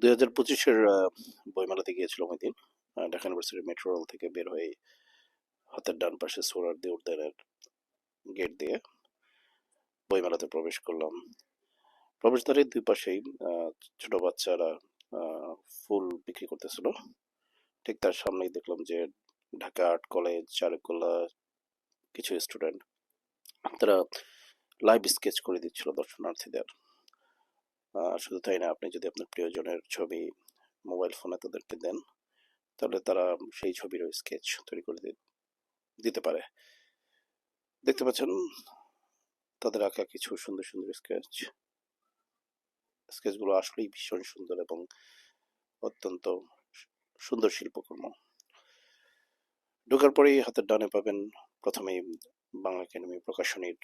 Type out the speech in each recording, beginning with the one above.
2025-এর বইমেলাতে গিয়েছিলাম ওই দিন। ঢাকা ইউনিভার্সিটি মেট্রো রেল থেকে বের হয়ে হাতের ডান পাশে সোহরাওয়ার্দী উদ্যানের গেট দিয়ে বইমেলাতে প্রবেশ করলাম। প্রবেশদ্বারের দুই পাশেই ছোট বাচ্চারা ফুল বিক্রি করতেছিল। ঠিক তার সামনেই দেখলাম যে ঢাকা আর্ট কলেজ, চারুকলা কিছু স্টুডেন্ট তারা লাইভ স্কেচ করে দিচ্ছিল দর্শনার্থীদের। শুধু তাই না, আপনি যদি আপনার প্রিয়জনের ছবি মোবাইল ফোনে তাদেরকে দেন, তাহলে তারা সেই ছবিরও স্কেচ তৈরি করে দিতে পারে। দেখতে পাচ্ছেন তাদের আঁকা কিছু সুন্দর সুন্দর স্কেচগুলো আসলেই ভীষণ সুন্দর এবং অত্যন্ত সুন্দর শিল্পকর্ম। ঢোকার পরেই হাতের ডানে পাবেন প্রথমেই বাংলা একাডেমি প্রকাশনীর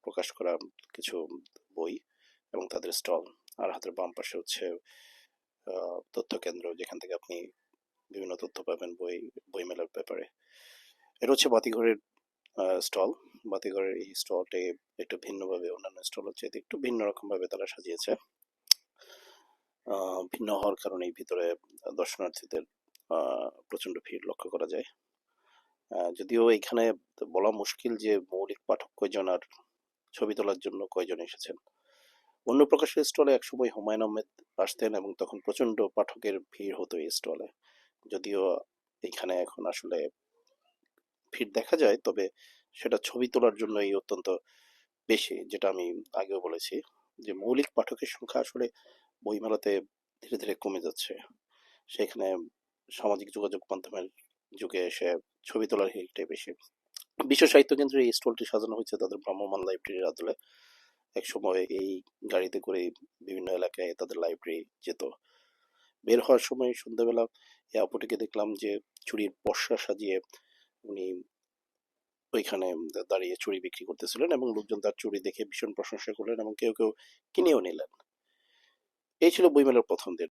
প্রকাশ করা কিছু বই এবং তাদের স্টল। আর হাতের বাম পাশে হচ্ছে তথ্য কেন্দ্র, যেখান থেকে আপনি বিভিন্ন তথ্য পাবেন বইমেলার ব্যাপারে। এটা হচ্ছে বাতিঘরের স্টল। বাতিঘরের এই স্টলটি একটু ভিন্নভাবে অন্যান্য স্টলের চাইতে একটু ভিন্ন রকম ভাবে তারা সাজিয়েছে। ভিন্ন হওয়ার কারণে ভিতরে দর্শনার্থীদের প্রচন্ড ভিড় লক্ষ্য করা যায়। যদিও এখানে বলা মুশকিল যে মৌলিক পাঠক কয়জন আর ছবি তোলার জন্য কয়জন এসেছেন। অন্য প্রকাশের স্টলে একসময় হুমায়ুন আহমেদ আসতেন এবং তখন প্রচন্ড পাঠকের ভিড় হতো এই স্টলে। যদিও এখানে এখন আসলে ভিড় দেখা যায়, তবে সেটা ছবি তোলার জন্যই অত্যন্ত বেশি। যেটা আমি আগেও বলেছি যে মৌলিক পাঠকের সংখ্যা আসলে বইমেলাতে ধীরে ধীরে কমে যাচ্ছে। সেখানে সামাজিক যোগাযোগ মাধ্যমের যুগে এসে ছবি তোলার হিড়টাই বেশি। বিশ্ব সাহিত্য কেন্দ্রে এই স্টলটি সাজানো হয়েছে তাদের ভ্রাম্যমাণ লাইব্রেরির আদলে। এক সময় এই গাড়িতে করে বিভিন্ন এলাকায় তাদের লাইব্রেরি যেত। বের হওয়ার সময় সন্ধ্যাবেলা এই আপুটিকে দেখলাম যে চুড়ির পসরা সাজিয়ে উনি ওইখানে দাঁড়িয়ে চুড়ি বিক্রি করতেছিলেন এবং লোকজন তার চুড়ি দেখে ভীষণ প্রশংসা করলেন এবং কেউ কেউ কিনেও নিলেন। এই ছিল বইমেলার প্রথম দিন।